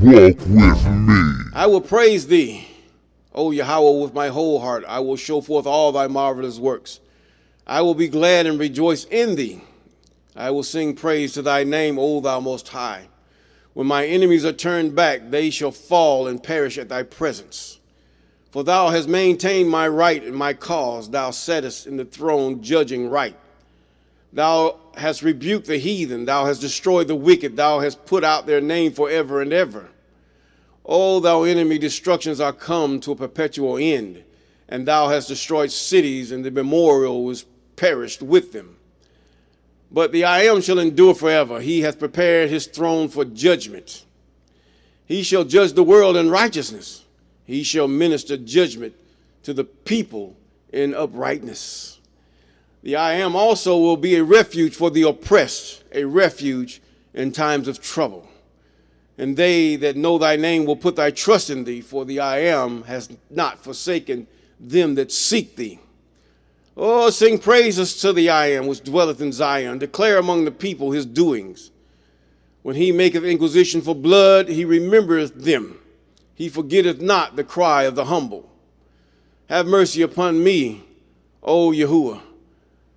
Walk with me. I will praise thee, O Yahweh, with my whole heart. I will show forth all thy marvelous works. I will be glad and rejoice in thee. I will sing praise to thy name, O thou most high. When my enemies are turned back, they shall fall and perish at thy presence. For thou hast maintained my right and my cause. Thou sattest in the throne judging right. Thou hast rebuked the heathen. Thou hast destroyed the wicked. Thou hast put out their name forever and ever. O thou enemy, destructions are come to a perpetual end, and thou hast destroyed cities, and the memorial is perished with them. But the I am shall endure forever. He hath prepared his throne for judgment. He shall judge the world in righteousness. He shall minister judgment to the people in uprightness. The I am also will be a refuge for the oppressed, a refuge in times of trouble. And they that know thy name will put thy trust in thee, for the I am has not forsaken them that seek thee. Oh, sing praises to the I am, which dwelleth in Zion. Declare among the people his doings. When he maketh inquisition for blood, he remembereth them. He forgetteth not the cry of the humble. Have mercy upon me, O Yahuwah.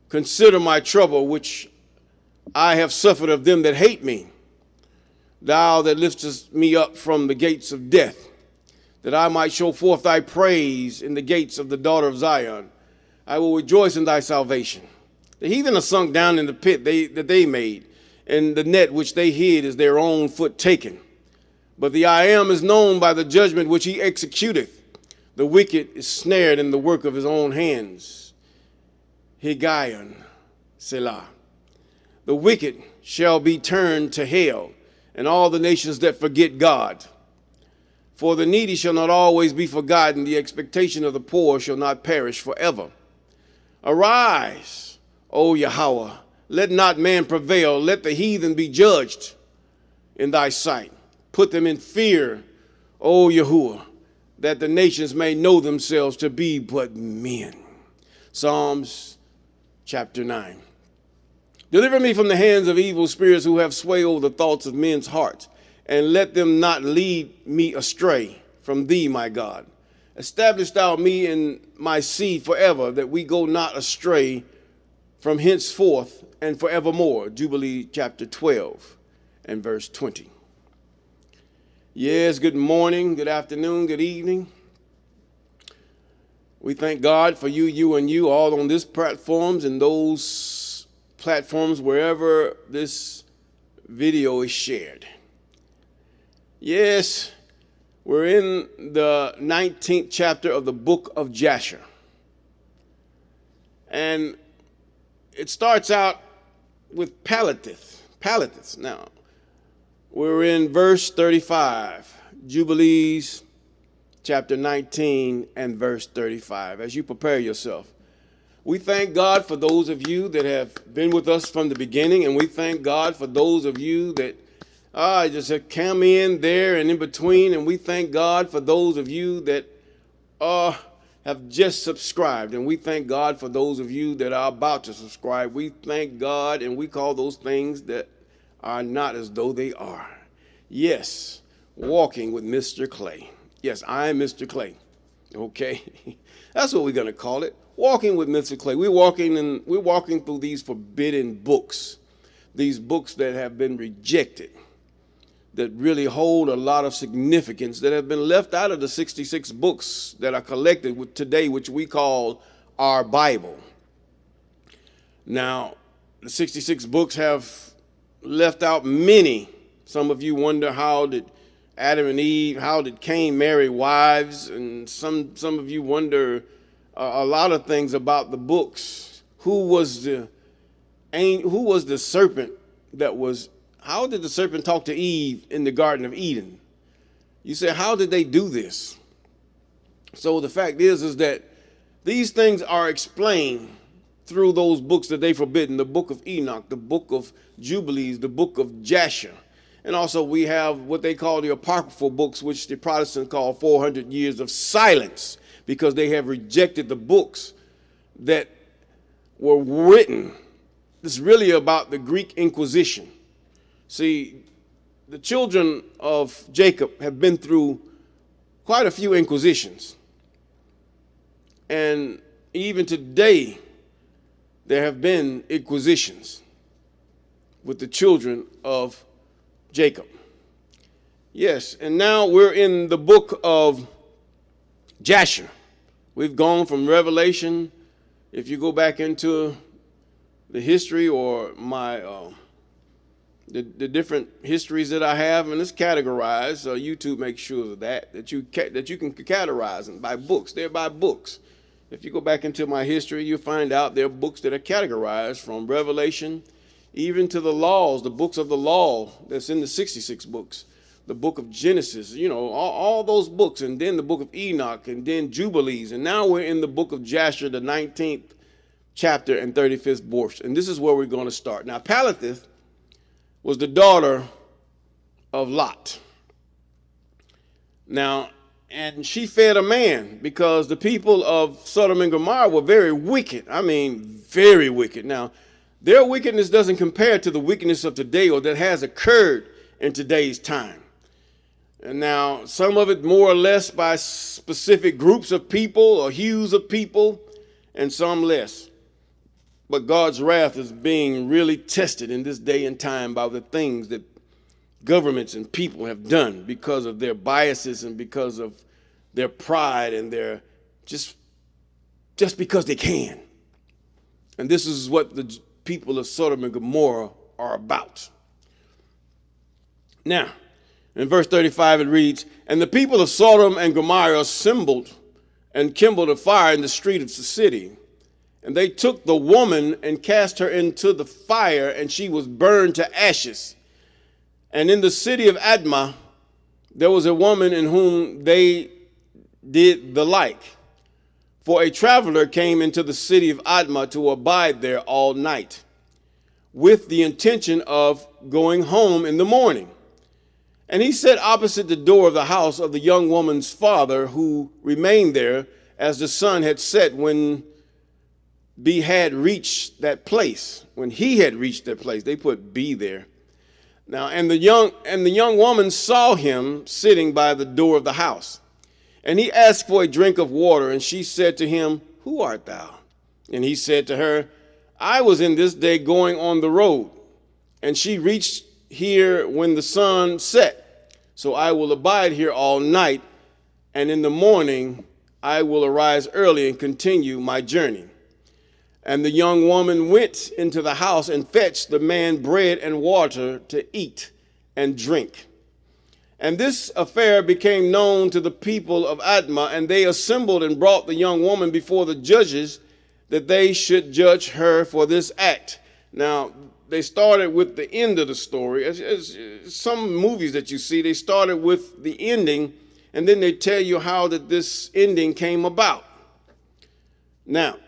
Consider my trouble, which I have suffered of them that hate me. Thou that liftest me up from the gates of death, that I might show forth thy praise in the gates of the daughter of Zion. I will rejoice in thy salvation. The heathen are sunk down in the pit that they made, and the net which they hid is their own foot taken. But the I am is known by the judgment which he executeth. The wicked is snared in the work of his own hands. Higgaion, Selah. The wicked shall be turned to hell, and all the nations that forget God. For the needy shall not always be forgotten. The expectation of the poor shall not perish forever. Arise, O Yahweh. Let not man prevail. Let the heathen be judged in thy sight. Put them in fear, O Yahuwah, that the nations may know themselves to be but men. Psalms chapter 9. Deliver me from the hands of evil spirits who have sway over the thoughts of men's hearts, and let them not lead me astray from thee, my God. Establish thou me in my seed forever, that we go not astray from henceforth and forevermore. Jubilee chapter 12 and verse 20. Yes, good morning, good afternoon, good evening. We thank God for you, and you, all on this platforms and those platforms wherever this video is shared. Yes, we're in the 19th chapter of the book of Jasher. And it starts out with Palateth. Now, we're in verse 35, Jubilees chapter 19 and verse 35. As you prepare yourself, we thank God for those of you that have been with us from the beginning, and we thank God for those of you that just have come in there and in between, and we thank God for those of you that have just subscribed, and we thank God for those of you that are about to subscribe. We thank God, and we call those things that are not as though they are. Yes, walking with Mr. Clay. Yes, I am Mr. Clay. Okay, that's what we're gonna call it. Walking with Mr. Clay. We're walking through these forbidden books, these books that have been rejected, that really hold a lot of significance, that have been left out of the 66 books that are collected with today, which we call our Bible. Now, the 66 books have left out many. Some of you wonder, how did Adam and Eve, how did Cain marry wives? And some of you wonder a lot of things about the books. Who was the serpent that was, how did the serpent talk to Eve in the Garden of Eden? You say, how did they do this? So the fact is that these things are explained through those books that they forbidden, the book of Enoch, the book of Jubilees, the book of Jasher. And also we have what they call the apocryphal books, which the Protestants call 400 years of silence, because they have rejected the books that were written. This is really about the Greek Inquisition. See, the children of Jacob have been through quite a few inquisitions. And even today, there have been inquisitions with the children of Jacob. Yes, and now we're in the book of Jasher. We've gone from Revelation. If you go back into the history or my the different histories that I have, and it's categorized. So YouTube makes sure of that you can categorize them by books. They're by books. If you go back into my history, you'll find out there are books that are categorized from Revelation, even to the laws, the books of the law that's in the 66 books. The book of Genesis, all those books, and then the book of Enoch, and then Jubilees. And now we're in the book of Jasher, the 19th chapter and 35th verse. And this is where we're going to start. Now, Palatith was the daughter of Lot. Now, and she fed a man because the people of Sodom and Gomorrah were very wicked. I mean, very wicked. Now, their wickedness doesn't compare to the wickedness of today or that has occurred in today's time. And now, some of it more or less by specific groups of people or hues of people, and some less. But God's wrath is being really tested in this day and time by the things that governments and people have done because of their biases and because of their pride and their just because they can. And this is what the people of Sodom and Gomorrah are about. Now, in verse 35 it reads, "And the people of Sodom and Gomorrah assembled and kindled a fire in the street of the city. And they took the woman and cast her into the fire, and she was burned to ashes. And in the city of Admah there was a woman in whom they did the like. For a traveler came into the city of Admah to abide there all night, with the intention of going home in the morning. And he sat opposite the door of the house of the young woman's father, who remained there, as the sun had set when he had reached that place. When he had reached that place, they put be there. Now, and the young woman saw him sitting by the door of the house. And he asked for a drink of water, and she said to him, Who art thou? And he said to her, I was in this day going on the road, and she reached here when the sun set. So I will abide here all night, and in the morning I will arise early and continue my journey. And the young woman went into the house and fetched the man bread and water to eat and drink. And this affair became known to the people of Admah, and they assembled and brought the young woman before the judges, that they should judge her for this act. Now, they started with the end of the story. As some movies that you see, they started with the ending, and then they tell you how that this ending came about. Now,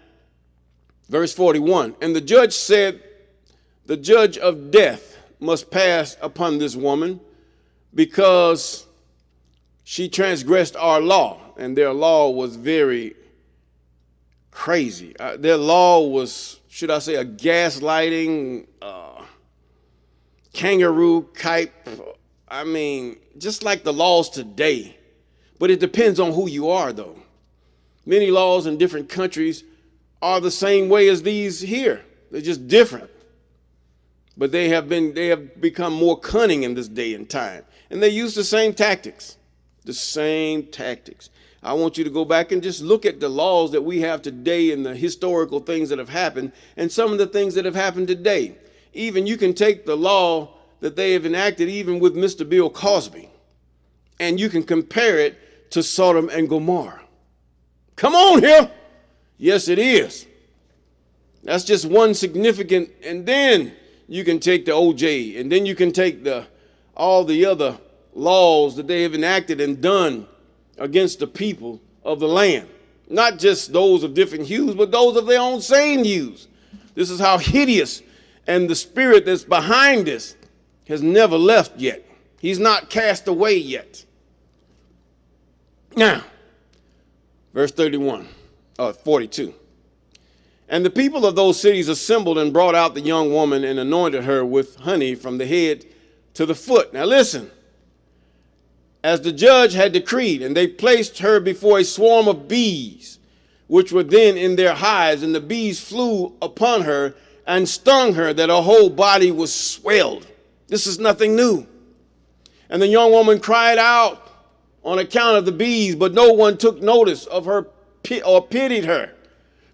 verse 41, and the judge said, the judge of death must pass upon this woman, because she transgressed our law. And their law was very crazy. Their law was, should I say, a gaslighting, kangaroo type. I mean, just like the laws today. But it depends on who you are, though. Many laws in different countries are the same way as these here. They're just different. But they have become more cunning in this day and time. And they use the same tactics. The same tactics. I want you to go back and just look at the laws that we have today and the historical things that have happened and some of the things that have happened today. Even you can take the law that they have enacted even with Mr. Bill Cosby, and you can compare it to Sodom and Gomorrah. Come on here. Yes, it is. That's just one significant, and then you can take the OJ, and then you can take all the other laws that they have enacted and done against the people of the land. Not just those of different hues, but those of their own same hues. This is how hideous, and the spirit that's behind this has never left yet. He's not cast away yet. Now, verse 42. And the people of those cities assembled and brought out the young woman and anointed her with honey from the head to the foot. Now listen. As the judge had decreed, and they placed her before a swarm of bees, which were then in their hives, and the bees flew upon her and stung her, that her whole body was swelled. This is nothing new. And the young woman cried out on account of the bees, but no one took notice of her or pitied her.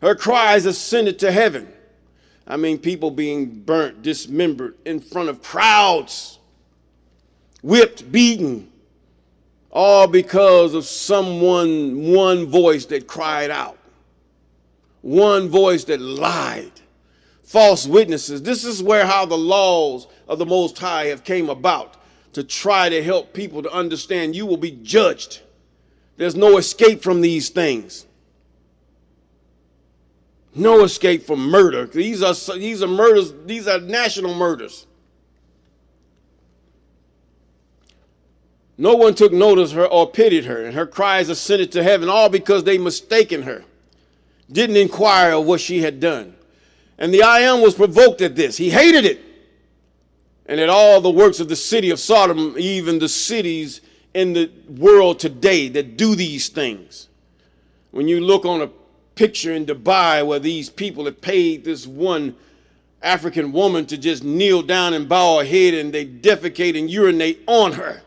Her cries ascended to heaven. I mean, people being burnt, dismembered in front of crowds, whipped, beaten, all because of one voice that cried out, one voice that lied, false witnesses. This is how the laws of the Most High have came about, to try to help people to understand you will be judged. There's no escape from these things. No escape from murder. These are murders. These are national murders. No one took notice of her or pitied her, and her cries ascended to heaven, all because they mistaken her, didn't inquire of what she had done. And the I Am was provoked at this. He hated it. And at all the works of the city of Sodom, even the cities in the world today that do these things. When you look on a picture in Dubai where these people have paid this one African woman to just kneel down and bow her head, and they defecate and urinate on her.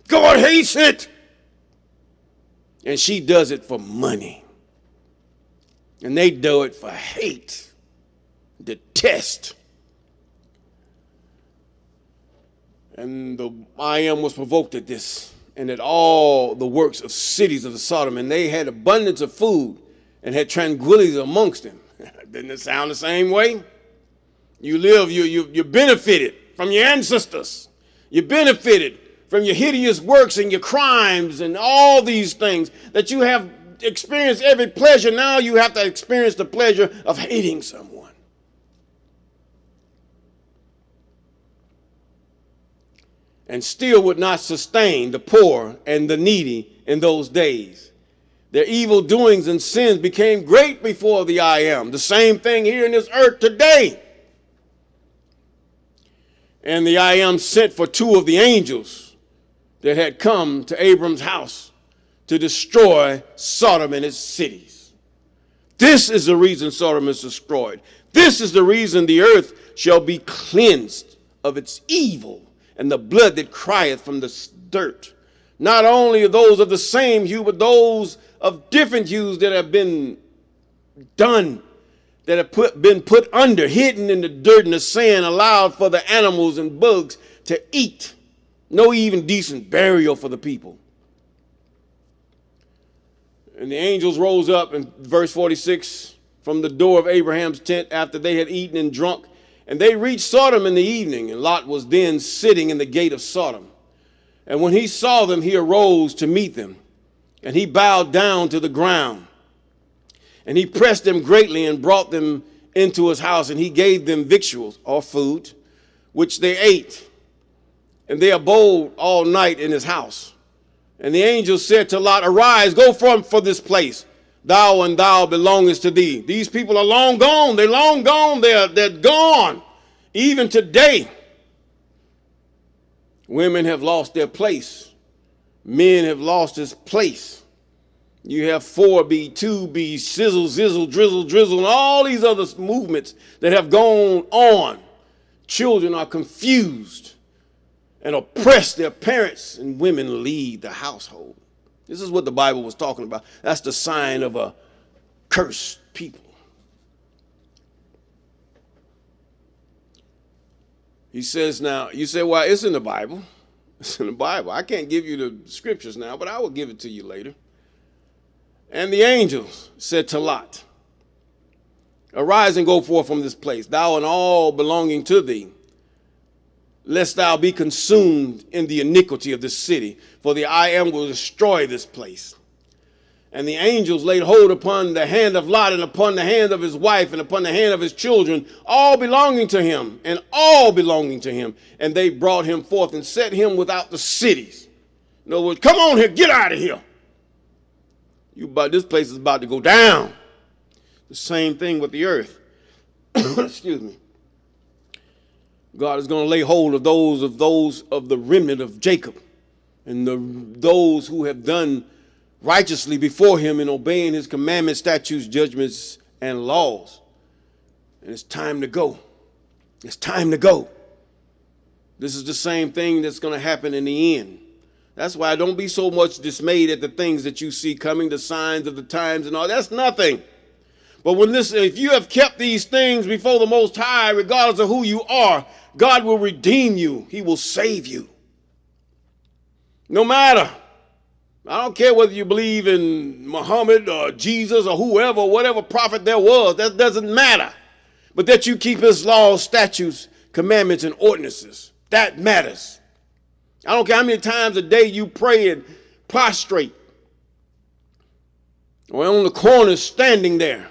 God hates it. And she does it for money. And they do it for hate, detest. And the I Am was provoked at this, and at all the works of cities of the Sodom, and they had abundance of food and had tranquility amongst them. Didn't it sound the same way? You live, you benefited from your ancestors. You benefited from your hideous works and your crimes and all these things that you have experienced every pleasure. Now you have to experience the pleasure of hating someone. And still would not sustain the poor and the needy in those days. Their evil doings and sins became great before the I Am. The same thing here in this earth today. And the I Am sent for two of the angels that had come to Abram's house to destroy Sodom and its cities. This is the reason Sodom is destroyed. This is the reason the earth shall be cleansed of its evil, and the blood that crieth from the dirt. Not only those of the same hue, but those of different hues that have been done, that have been put under, hidden in the dirt and the sand, allowed for the animals and bugs to eat. No even decent burial for the people. And the angels rose up in verse 46 from the door of Abraham's tent after they had eaten and drunk. And they reached Sodom in the evening, and Lot was then sitting in the gate of Sodom. And when he saw them, he arose to meet them, and he bowed down to the ground. And he pressed them greatly and brought them into his house, and he gave them victuals or food, which they ate. And they abode all night in his house. And the angel said to Lot, Arise, go from this place, thou and thou belongest to thee. These people are long gone. They're long gone. They're gone. Even today, women have lost their place. Men have lost his place. You have 4B, 2B, sizzle, zizzle, drizzle, drizzle, and all these other movements that have gone on. Children are confused and oppress their parents, and women lead the household. This is what the Bible was talking about. That's the sign of a cursed people. He says now, you say, well, it's in the Bible. It's in the Bible. I can't give you the scriptures now, but I will give it to you later. And the angels said to Lot, Arise and go forth from this place, thou and all belonging to thee, lest thou be consumed in the iniquity of this city, for the I Am will destroy this place. And the angels laid hold upon the hand of Lot, and upon the hand of his wife, and upon the hand of his children, all belonging to him, and all belonging to him. And they brought him forth and set him without the cities. In other words, come on here, get out of here. This place is about to go down. The same thing with the earth. Excuse me. God is going to lay hold of those of the remnant of Jacob and those who have done righteously before him in obeying his commandments, statutes, judgments, and laws. And it's time to go. It's time to go. This is the same thing that's going to happen in the end. That's why don't be so much dismayed at the things that you see coming, the signs of the times and all. That's nothing. But if you have kept these things before the Most High, regardless of who you are, God will redeem you. He will save you. No matter. I don't care whether you believe in Muhammad or Jesus or whoever, whatever prophet there was. That doesn't matter. But that you keep his laws, statutes, commandments, and ordinances. That matters. I don't care how many times a day you pray and prostrate or on the corner standing there.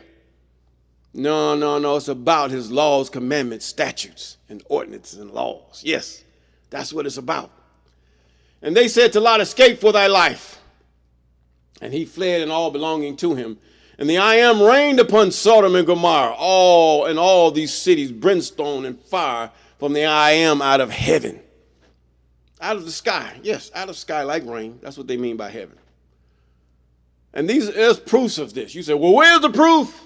No. It's about his laws, commandments, statutes, and ordinances and laws. Yes, that's what it's about. And they said to Lot, escape for thy life. And he fled and all belonging to him. And the I am rained upon Sodom and Gomorrah, all these cities, brimstone and fire from the I am out of heaven. Out of the sky. Yes, out of the sky like rain. That's what they mean by heaven. And there's proofs of this. You say, well, where's the proof?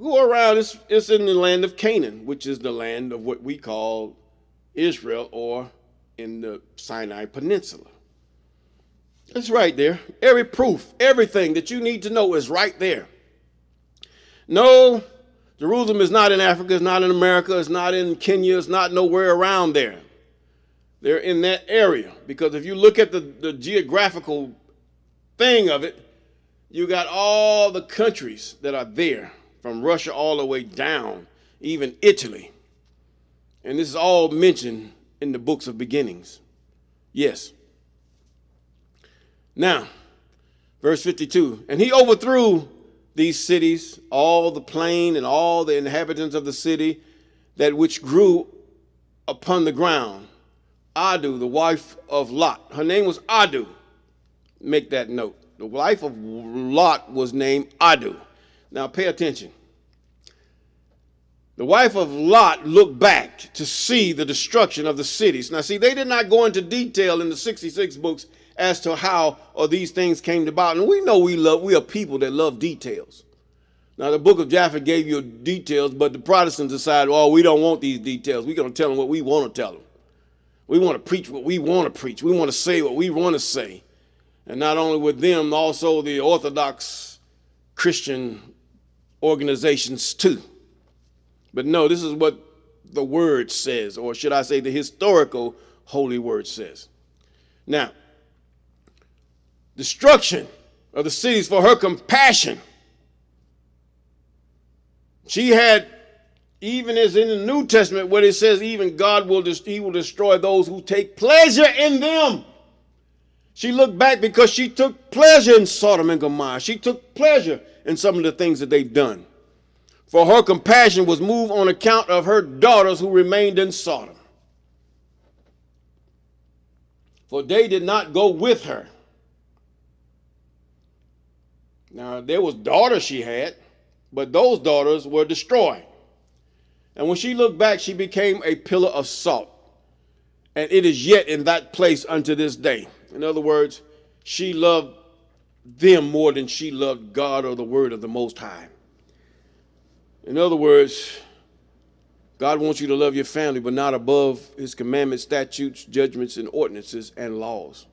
Go around. It's in the land of Canaan, which is the land of what we call Israel, or in the Sinai Peninsula. It's right there. Every proof, everything that you need to know is right there. No, Jerusalem is not in Africa, it's not in America, it's not in Kenya, it's not nowhere around there. They're in that area, because if you look at the geographical thing of it, you got all the countries that are there, from Russia all the way down, even Italy. And this is all mentioned in the books of beginnings. Yes. Now, verse 52, and he overthrew these cities, all the plain and all the inhabitants of the city, that which grew upon the ground. Adu, the wife of Lot. Her name was Adu. Make that note. The wife of Lot was named Adu. Now pay attention. The wife of Lot looked back to see the destruction of the cities. Now see, they did not go into detail in the 66 books as to how or these things came about. And we know we are people that love details. Now the book of Jasher gave you details, but the Protestants decided, oh, we don't want these details. We're going to tell them what we want to tell them. We want to preach what we want to preach. We want to say what we want to say. And not only with them, also the Orthodox Christian organizations too. But no, this is what the word says, or should I say the historical holy word says. Now, destruction of the cities for her compassion. She had, even as in the New Testament, where it says even God will destroy those who take pleasure in them. She looked back because she took pleasure in Sodom and Gomorrah. She took pleasure in some of the things that they've done. For her compassion was moved on account of her daughters who remained in Sodom. For they did not go with her. Now, there was daughters she had, but those daughters were destroyed. And when she looked back, she became a pillar of salt. And it is yet in that place unto this day. In other words, she loved them more than she loved God or the word of the Most High. In other words, God wants you to love your family, but not above his commandments, statutes, judgments, and ordinances and laws.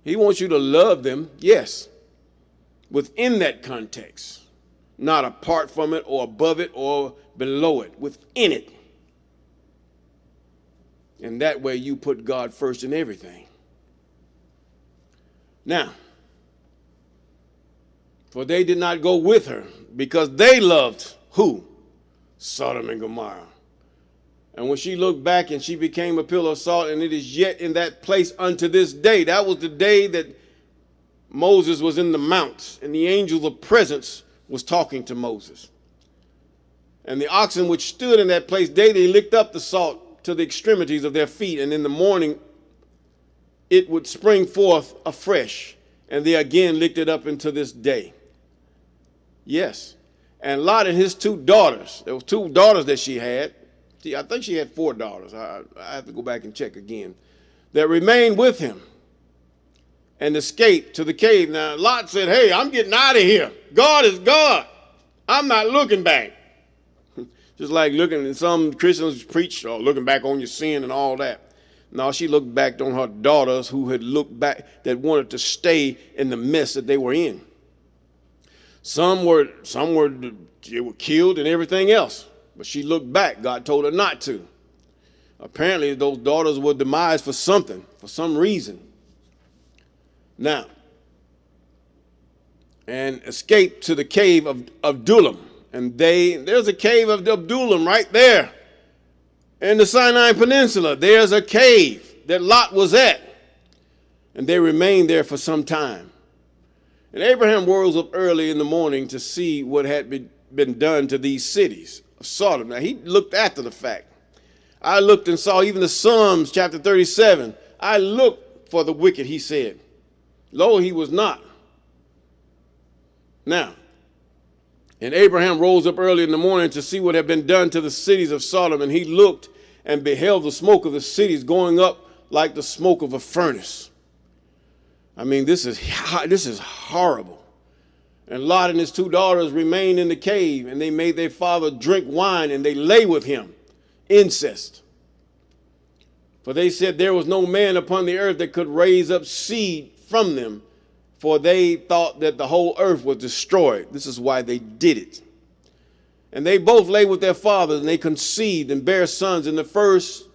He wants you to love them, yes, within that context, not apart from it or above it or below it, within it. And that way you put God first in everything. Now, for they did not go with her because they loved who? Sodom and Gomorrah. And when she looked back and she became a pillar of salt, and it is yet in that place unto this day. That was the day that Moses was in the mount and the angel of presence was talking to Moses. And the oxen which stood in that place daily licked up the salt to the extremities of their feet, and in the morning it would spring forth afresh, and they again licked it up into this day. Yes. And Lot and his two daughters, there were two daughters that she had, I think she had 4 daughters. I have to go back and check again. That remained with him and escaped to the cave. Now, Lot said, hey, I'm getting out of here. God is God. I'm not looking back. Just like looking at some Christians preach, or looking back on your sin and all that. No, she looked back on her daughters who had looked back, that wanted to stay in the mess that they were in. Some were killed and everything else. But she looked back. God told her not to. Apparently, those daughters were demised for something, for some reason. Now, and escaped to the cave of Adullam. And there's a cave of Adullam right there in the Sinai Peninsula. There's a cave that Lot was at. And they remained there for some time. And Abraham rose up early in the morning to see what had been done to these cities of Sodom. Now, he looked after the fact. I looked and saw even the Psalms, chapter 37. I looked for the wicked, he said. Lo, he was not. Now, and Abraham rose up early in the morning to see what had been done to the cities of Sodom. And he looked and beheld the smoke of the cities going up like the smoke of a furnace. I mean, this is horrible. And Lot and his 2 daughters remained in the cave, and they made their father drink wine, and they lay with him. Incest. For they said there was no man upon the earth that could raise up seed from them, for they thought that the whole earth was destroyed. This is why they did it. And they both lay with their fathers, and they conceived and bare sons. And the first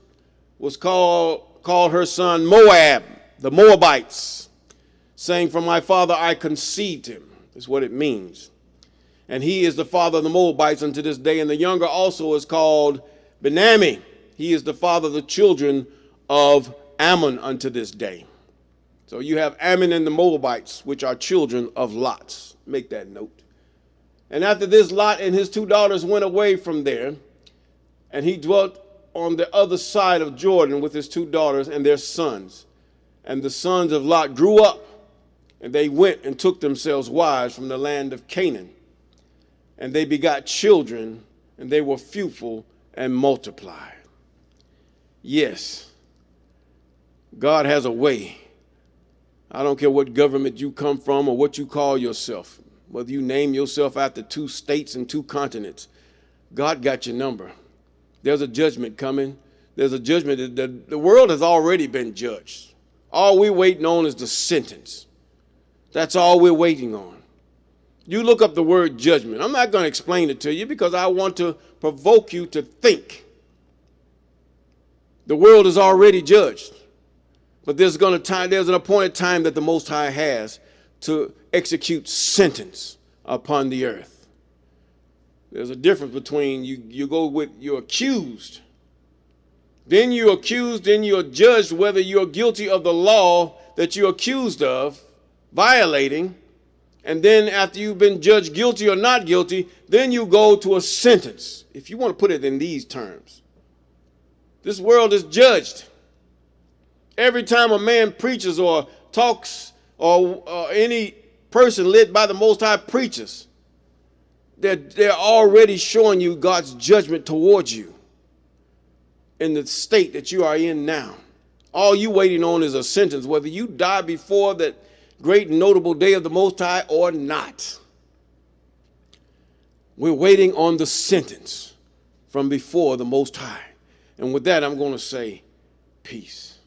was called her son Moab, the Moabites, saying, from my father I conceived him. Is what it means. And he is the father of the Moabites unto this day. And the younger also is called Benami. He is the father of the children of Ammon unto this day. So you have Ammon and the Moabites, which are children of Lot. Make that note. And after this, Lot and his 2 daughters went away from there, and he dwelt on the other side of Jordan with his 2 daughters and their sons. And the sons of Lot grew up, and they went and took themselves wives from the land of Canaan. And they begot children, and they were fruitful and multiplied. Yes, God has a way. I don't care what government you come from or what you call yourself, whether you name yourself after 2 states and 2 continents. God got your number. There's a judgment coming. There's a judgment. The world has already been judged. All we're waiting on is the sentence. That's all we're waiting on. You look up the word judgment. I'm not going to explain it to you because I want to provoke you to think. The world is already judged. But there's an appointed time that the Most High has to execute sentence upon the earth. There's a difference between you go with you're accused. Then you're accused, then you're judged whether you're guilty of the law that you're accused of violating. And then after you've been judged guilty or not guilty, then you go to a sentence, if you want to put it in these terms. This world is judged. Every time a man preaches or talks or any person led by the Most High preaches, they're already showing you God's judgment towards you in the state that you are in now. All you waiting on is a sentence, whether you die before that great and notable day of the Most High or not. We're waiting on the sentence from before the Most High. And with that, I'm going to say peace.